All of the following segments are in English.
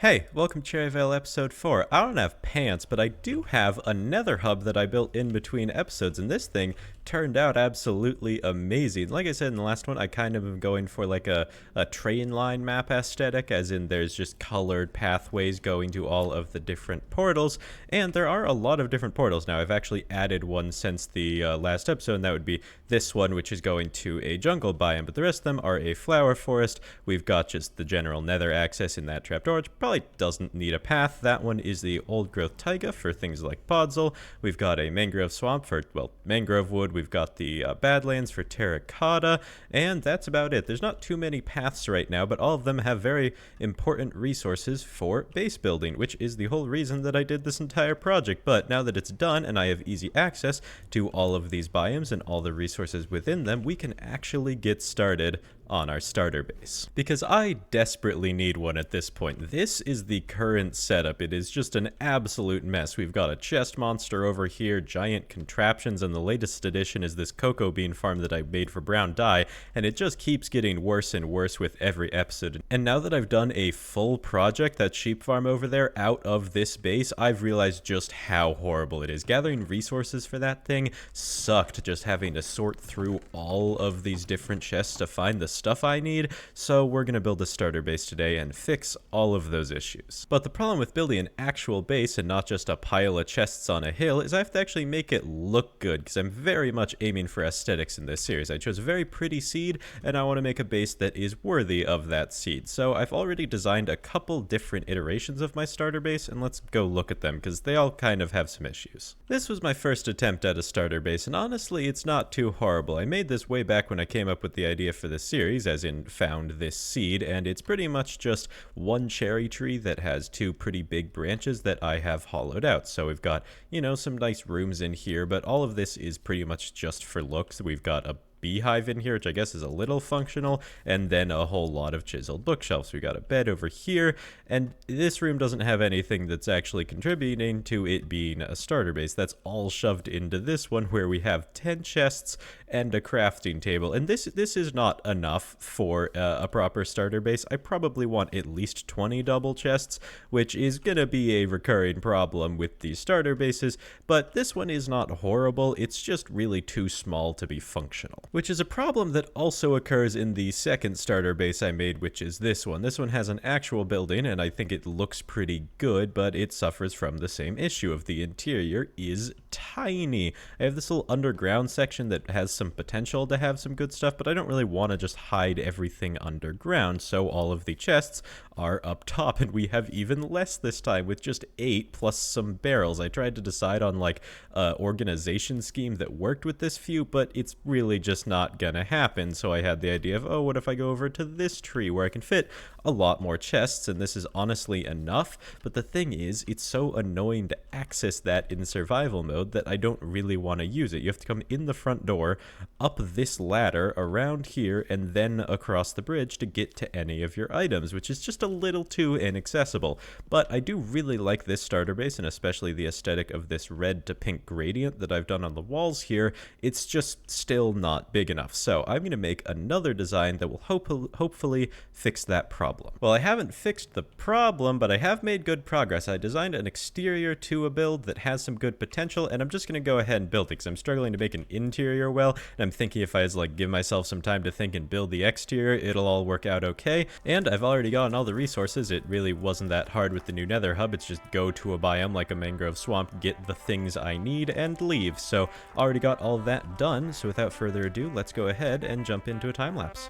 Hey, welcome to Cherryvale episode 4. I don't have pants, but I do have a nether hub that I built in between episodes, and this thing turned out absolutely amazing. Like I said in the last one, I kind of am going for like a train line map aesthetic, as in there's just colored pathways going to all of the different portals, and there are a lot of different portals now. I've actually added one since the last episode, and that would be this one, which is going to a jungle biome, but the rest of them are a flower forest. We've got just the general nether access in that trapdoor, which probably doesn't need a path. That one is the old growth taiga for things like podzol. We've got a mangrove swamp for, well, mangrove wood. We've got the badlands for terracotta, and that's about it. There's not too many paths right now, but all of them have very important resources for base building, which is the whole reason that I did this entire project. But now that it's done and I have easy access to all of these biomes and all the resources within them, we can actually get started on our starter base, because I desperately need one at this point. This is the current setup. It is just an absolute mess. We've got a chest monster over here, giant contraptions, and the latest addition is this cocoa bean farm that I made for brown dye, and it just keeps getting worse and worse with every episode. And now that I've done a full project, that sheep farm over there, out of this base, I've realized just how horrible it is. Gathering resources for that thing sucked, just having to sort through all of these different chests to find the stuff I need, so we're going to build a starter base today and fix all of those issues. But the problem with building an actual base and not just a pile of chests on a hill is I have to actually make it look good, because I'm very much aiming for aesthetics in this series. I chose a very pretty seed, and I want to make a base that is worthy of that seed. So I've already designed a couple different iterations of my starter base, and let's go look at them, because they all kind of have some issues. This was my first attempt at a starter base, and honestly, it's not too horrible. I made this way back when I came up with the idea for this series, as in found this seed, and it's pretty much just one cherry tree that has two pretty big branches that I have hollowed out. So we've got, you know, some nice rooms in here, but all of this is pretty much just for looks. We've got a beehive in here, which I guess is a little functional, and then a whole lot of chiseled bookshelves. We got a bed over here, and this room doesn't have anything that's actually contributing to it being a starter base. That's all shoved into this one, where we have 10 chests and a crafting table, and this is not enough for a proper starter base. I probably want at least 20 double chests, which is gonna be a recurring problem with these starter bases, but this one is not horrible. It's just really too small to be functional, which is a problem that also occurs in the second starter base I made, which is this one. This one has an actual building, and I think it looks pretty good, but it suffers from the same issue of the interior is tiny. I have this little underground section that has some potential to have some good stuff, but I don't really want to just hide everything underground, so all of the chests are up top, and we have even less this time with just 8 plus some barrels. I tried to decide on like an organization scheme that worked with this few, but it's really just not gonna happen. So I had the idea of, oh, what if I go over to this tree where I can fit a lot more chests, and this is honestly enough. But the thing is, it's so annoying to access that in survival mode that I don't really want to use it. You have to come in the front door, up this ladder, around here, and then across the bridge to get to any of your items, which is just a little too inaccessible. But I do really like this starter base, and especially the aesthetic of this red to pink gradient that I've done on the walls here. It's just still not big enough. So I'm going to make another design that will hopefully fix that problem. Well, I haven't fixed the problem, but I have made good progress. I designed an exterior to a build that has some good potential, and I'm just going to go ahead and build it, because I'm struggling to make an interior well, and I'm thinking if I just like give myself some time to think and build the exterior, it'll all work out okay. And I've already gotten all the resources. It really wasn't that hard with the new nether hub. It's just go to a biome like a mangrove swamp, get the things I need, and leave. So already got all that done, so without further ado, let's go ahead and jump into a time lapse.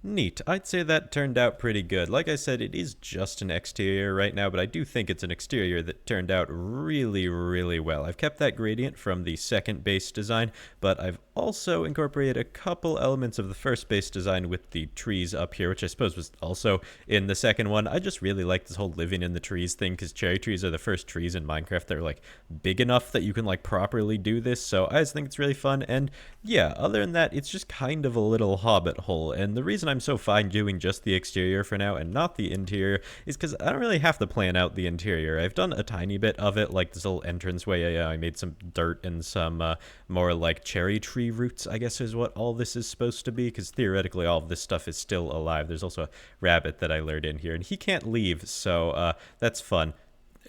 Neat. I'd say that turned out pretty good. Like I said, it is just an exterior right now, but I do think it's an exterior that turned out really, really well. I've kept that gradient from the second base design, but I've also incorporated a couple elements of the first base design with the trees up here, which I suppose was also in the second one. I just really like this whole living in the trees thing, because cherry trees are the first trees in Minecraft that are like big enough that you can like properly do this, so I just think it's really fun. And yeah, other than that, it's just kind of a little hobbit hole, and the reason I'm so fine doing just the exterior for now and not the interior is because I don't really have to plan out the interior. I've done a tiny bit of it, like this little entranceway. I made some dirt and some more like cherry tree roots, I guess is what all this is supposed to be, because theoretically all of this stuff is still alive. There's also a rabbit that I lured in here, and he can't leave, so that's fun.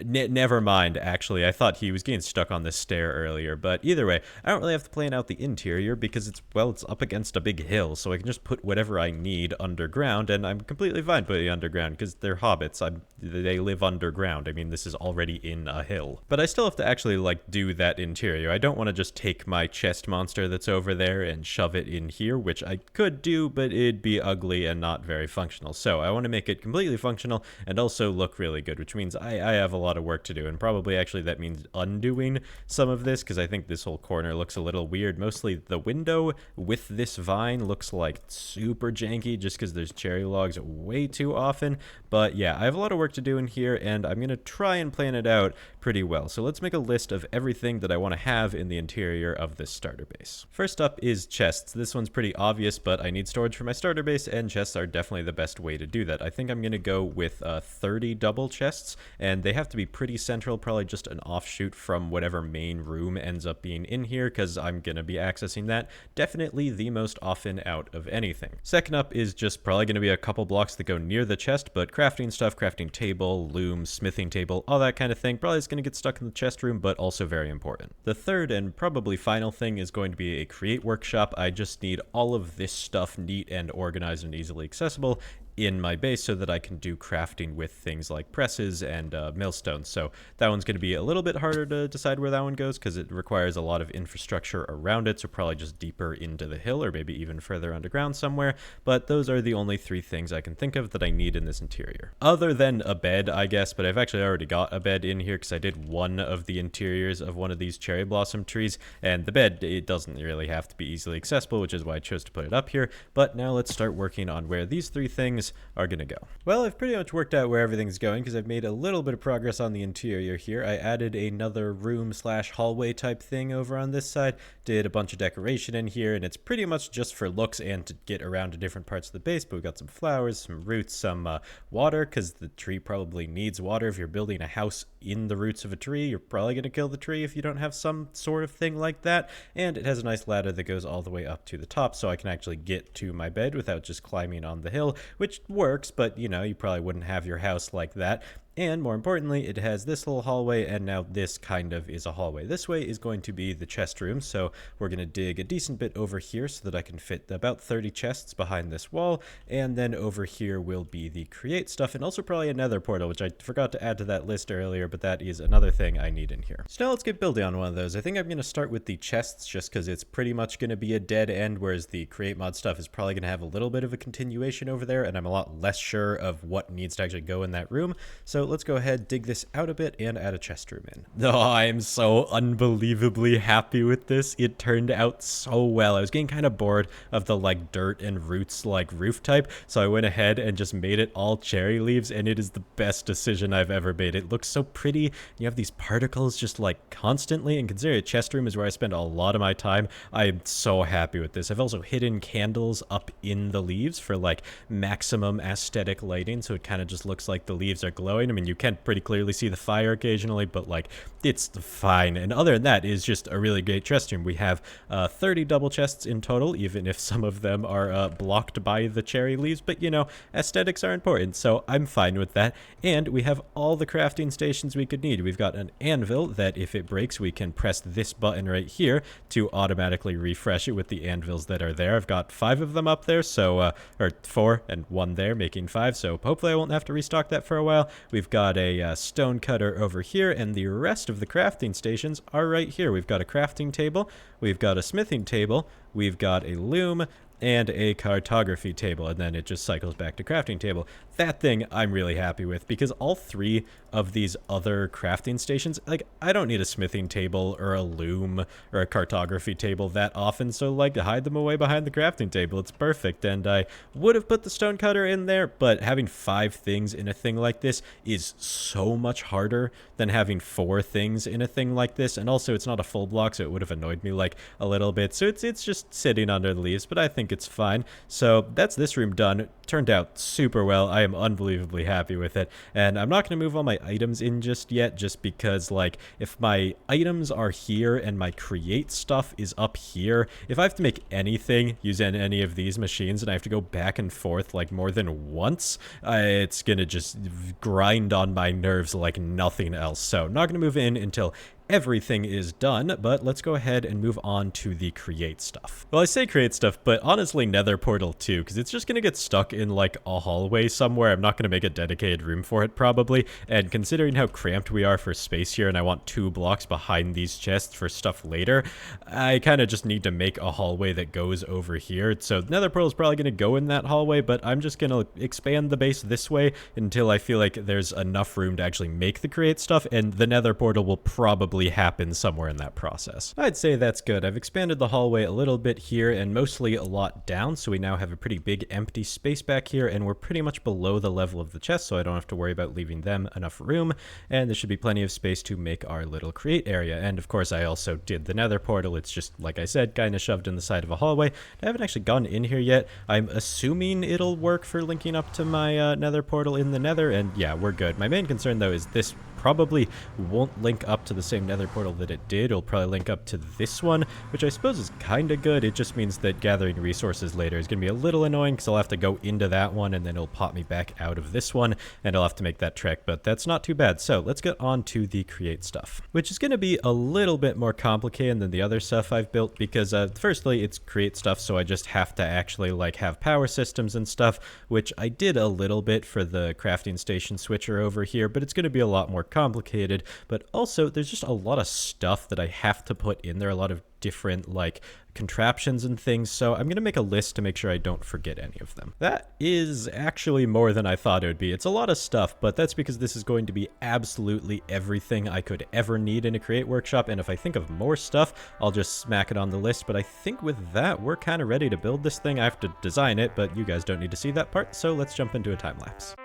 Never mind, actually. I thought he was getting stuck on this stair earlier, but either way, I don't really have to plan out the interior because it's up against a big hill, so I can just put whatever I need underground, and I'm completely fine putting it underground because they're hobbits. They live underground. I mean, this is already in a hill. But I still have to actually, like, do that interior. I don't want to just take my chest monster that's over there and shove it in here, which I could do, but it'd be ugly and not very functional. So I want to make it completely functional and also look really good, which means I have a lot of work to do, and probably actually that means undoing some of this, because I think this whole corner looks a little weird. Mostly the window with this vine looks like super janky just because there's cherry logs way too often. But yeah, I have a lot of work to do in here, and I'm gonna try and plan it out pretty well. So let's make a list of everything that I want to have in the interior of this starter base. First up is chests. This one's pretty obvious, but I need storage for my starter base, and chests are definitely the best way to do that. I think I'm gonna go with 30 double chests, and they have to be pretty central, probably just an offshoot from whatever main room ends up being in here, because I'm going to be accessing that definitely the most often out of anything. Second up is just probably going to be a couple blocks that go near the chest, but crafting stuff, crafting table, loom, smithing table, all that kind of thing, probably is going to get stuck in the chest room, but also very important. The third and probably final thing is going to be a create workshop. I just need all of this stuff neat and organized and easily accessible in my base so that I can do crafting with things like presses and millstones. So that one's going to be a little bit harder to decide where that one goes because it requires a lot of infrastructure around it, so probably just deeper into the hill or maybe even further underground somewhere. But those are the only three things I can think of that I need in this interior. Other than a bed, I guess, but I've actually already got a bed in here because I did one of the interiors of one of these cherry blossom trees, and the bed, it doesn't really have to be easily accessible, which is why I chose to put it up here. But now let's start working on where these three things are going to go. Well, I've pretty much worked out where everything's going because I've made a little bit of progress on the interior here. I added another room slash hallway type thing over on this side, did a bunch of decoration in here, and it's pretty much just for looks and to get around to different parts of the base, but we've got some flowers, some roots, some water, because the tree probably needs water. If you're building a house in the roots of a tree, you're probably going to kill the tree if you don't have some sort of thing like that. And it has a nice ladder that goes all the way up to the top, so I can actually get to my bed without just climbing on the hill, which works, but you know, you probably wouldn't have your house like that. And more importantly, it has this little hallway, and now this kind of is a hallway. This way is going to be the chest room, so we're going to dig a decent bit over here so that I can fit about 30 chests behind this wall, and then over here will be the create stuff, and also probably a nether portal, which I forgot to add to that list earlier, but that is another thing I need in here. So now let's get building on one of those. I think I'm going to start with the chests just because it's pretty much going to be a dead end, whereas the create mod stuff is probably going to have a little bit of a continuation over there, and I'm a lot less sure of what needs to actually go in that room. So let's go ahead, dig this out a bit, and add a chest room in. Oh, I am so unbelievably happy with this. It turned out so well. I was getting kind of bored of the like dirt and roots like roof type, so I went ahead and just made it all cherry leaves, and it is the best decision I've ever made. It looks so pretty. You have these particles just like constantly, and considering a chest room is where I spend a lot of my time, I am so happy with this. I've also hidden candles up in the leaves for like maximum aesthetic lighting, so it kind of just looks like the leaves are glowing. I mean, you can pretty clearly see the fire occasionally, but like it's fine. And other than that, is just a really great chest room. We have 30 double chests in total, even if some of them are blocked by the cherry leaves, but you know, aesthetics are important, so I'm fine with that. And we have all the crafting stations we could need. We've got an anvil that if it breaks, we can press this button right here to automatically refresh it with the anvils that are there. I've got 5 of them up there, so or 4 and 1 there, making 5, so hopefully I won't have to restock that for a while. We've got a stone cutter over here, and the rest of the crafting stations are right here. We've got a crafting table, we've got a smithing table, we've got a loom, and a cartography table, and then it just cycles back to crafting table. That thing I'm really happy with, because all 3 of these other crafting stations, like, I don't need a smithing table or a loom or a cartography table that often, so like hide them away behind the crafting table. It's perfect. And I would have put the stone cutter in there, but having 5 things in a thing like this is so much harder than having 4 things in a thing like this. And also it's not a full block, so it would have annoyed me like a little bit, so it's just sitting under the leaves, but I think it's fine. So that's this room done. Turned out super well. I am unbelievably happy with it, and I'm not going to move all my items in just yet, just because, like, if my items are here and my create stuff is up here, if I have to make anything using any of these machines and I have to go back and forth like more than once, it's gonna just grind on my nerves like nothing else. So not going to move in until everything is done, but let's go ahead and move on to the create stuff. Well, I say create stuff, but honestly nether portal too, because it's just going to get stuck in like a hallway somewhere. I'm not going to make a dedicated room for it probably, and considering how cramped we are for space here, and I want 2 blocks behind these chests for stuff later, I kind of just need to make a hallway that goes over here. So nether portal is probably going to go in that hallway, but I'm just going to expand the base this way until I feel like there's enough room to actually make the create stuff, and the nether portal will probably happen somewhere in that process. I'd say that's good. I've expanded the hallway a little bit here and mostly a lot down, so we now have a pretty big empty space back here, and we're pretty much below the level of the chest, so I don't have to worry about leaving them enough room, and there should be plenty of space to make our little create area. And of course I also did the nether portal. It's just, like I said, kind of shoved in the side of a hallway. I haven't actually gone in here yet. I'm assuming it'll work for linking up to my nether portal in the nether, and yeah, we're good. My main concern though is this probably won't link up to the same nether portal that it did. It'll probably link up to this one, which I suppose is kind of good. It just means that gathering resources later is going to be a little annoying, because I'll have to go into that one and then it'll pop me back out of this one, and I'll have to make that trek, but that's not too bad. So let's get on to the create stuff, which is going to be a little bit more complicated than the other stuff I've built, because firstly it's create stuff, so I just have to actually like have power systems and stuff, which I did a little bit for the crafting station switcher over here, but it's going to be a lot more complicated. But also there's just a lot of stuff that I have to put in there, a lot of different like contraptions and things, so I'm gonna make a list to make sure I don't forget any of them. That is actually more than I thought it would be. It's a lot of stuff, but that's because this is going to be absolutely everything I could ever need in a create workshop, and if I think of more stuff I'll just smack it on the list. But I think with that we're kind of ready to build this thing. I have to design it, but you guys don't need to see that part, so let's jump into a time lapse.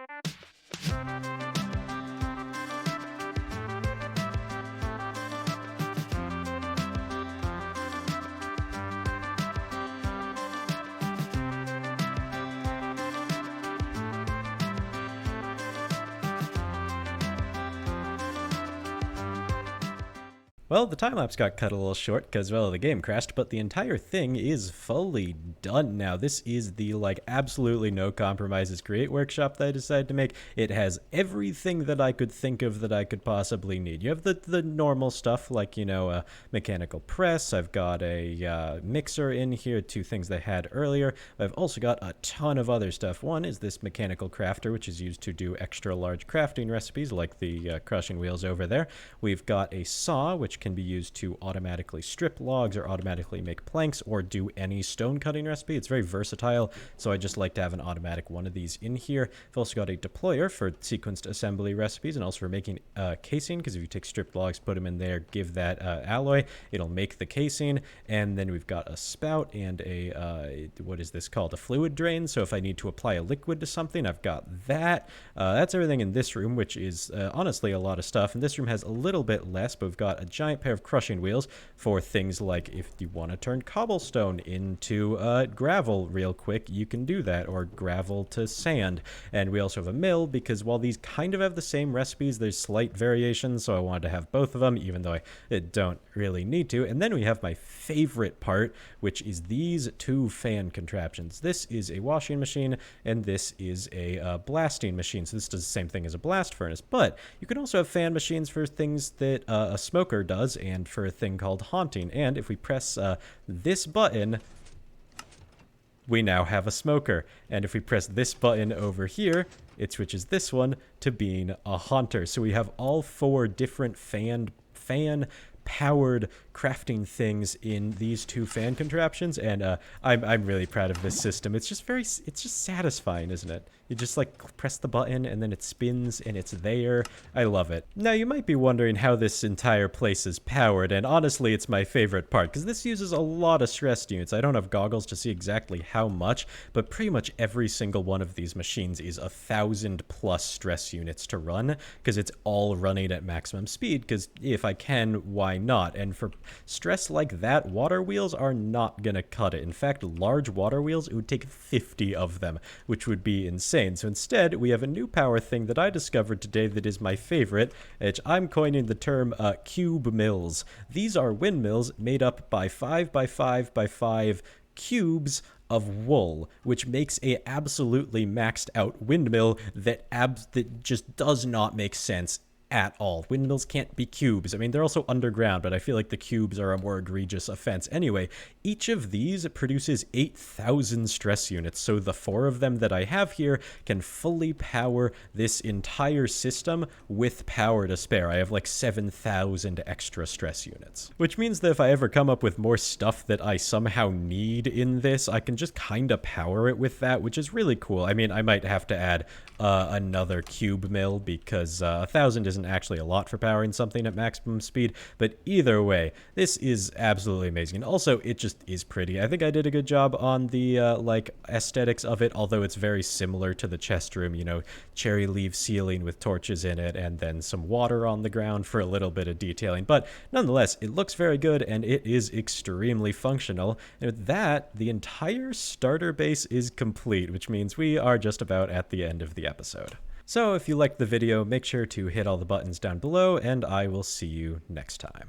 Well, the time-lapse got cut a little short because, well, the game crashed, but the entire thing is fully done now. This is the, like, absolutely no compromises create workshop that I decided to make. It has everything that I could think of that I could possibly need. You have the normal stuff, like, you know, a mechanical press. I've got a mixer in here, 2 things they had earlier. I've also got a ton of other stuff. One is this mechanical crafter, which is used to do extra large crafting recipes, like the crushing wheels over there. We've got a saw, which can be used to automatically strip logs or automatically make planks or do any stone cutting recipe. It's very versatile, so I just like to have an automatic one of these in here. I've also got a deployer for sequenced assembly recipes and also for making casing, because if you take stripped logs, put them in there, give that alloy, it'll make the casing. And then we've got a spout and a what is this called, a fluid drain, so if I need to apply a liquid to something, I've got that. That's everything in this room, which is honestly a lot of stuff. And this room has a little bit less, but we've got a giant pair of crushing wheels for things like if you want to turn cobblestone into gravel real quick, you can do that, or gravel to sand. And we also have a mill, because while these kind of have the same recipes, there's slight variations, so I wanted to have both of them, even though I don't really need to. And then we have my favorite part, which is these 2 fan contraptions. This is a washing machine, and this is a blasting machine. So this does the same thing as a blast furnace, but you can also have fan machines for things that a smoker does, and for a thing called haunting. And if we press this button, we now have a smoker. And if we press this button over here, it switches this one to being a haunter. So we have all 4 different fan powered crafting things in these two fan contraptions, and I'm really proud of this system. It's just satisfying, isn't it? You just like press the button and then it spins and it's there. I love it. Now you might be wondering how this entire place is powered, and honestly it's my favorite part because this uses a lot of stress units. I don't have goggles to see exactly how much, but pretty much every single one of these machines is 1,000+ stress units to run because it's all running at maximum speed, because if I can, why not? And for stress like that, water wheels are not gonna cut it. In fact, large water wheels, it would take 50 of them, which would be insane. So instead, we have a new power thing that I discovered today that is my favorite, which I'm coining the term cube mills. These are windmills made up by 5x5x5 cubes of wool, which makes a absolutely maxed out windmill that just does not make sense at all. Windmills can't be cubes. I mean, they're also underground, but I feel like the cubes are a more egregious offense. Anyway, each of these produces 8,000 stress units, so the 4 of them that I have here can fully power this entire system with power to spare. I have like 7,000 extra stress units, which means that if I ever come up with more stuff that I somehow need in this, I can just kind of power it with that, which is really cool. I mean, I might have to add another cube mill because 1,000 isn't actually a lot for powering something at maximum speed, but either way, this is absolutely amazing. And also, it just is pretty. I think I did a good job on the like aesthetics of it, although it's very similar to the chest room, you know, cherry leaf ceiling with torches in it and then some water on the ground for a little bit of detailing. But nonetheless, it looks very good and it is extremely functional. And with that, the entire starter base is complete, which means we are just about at the end of the episode. So if you liked the video, make sure to hit all the buttons down below, and I will see you next time.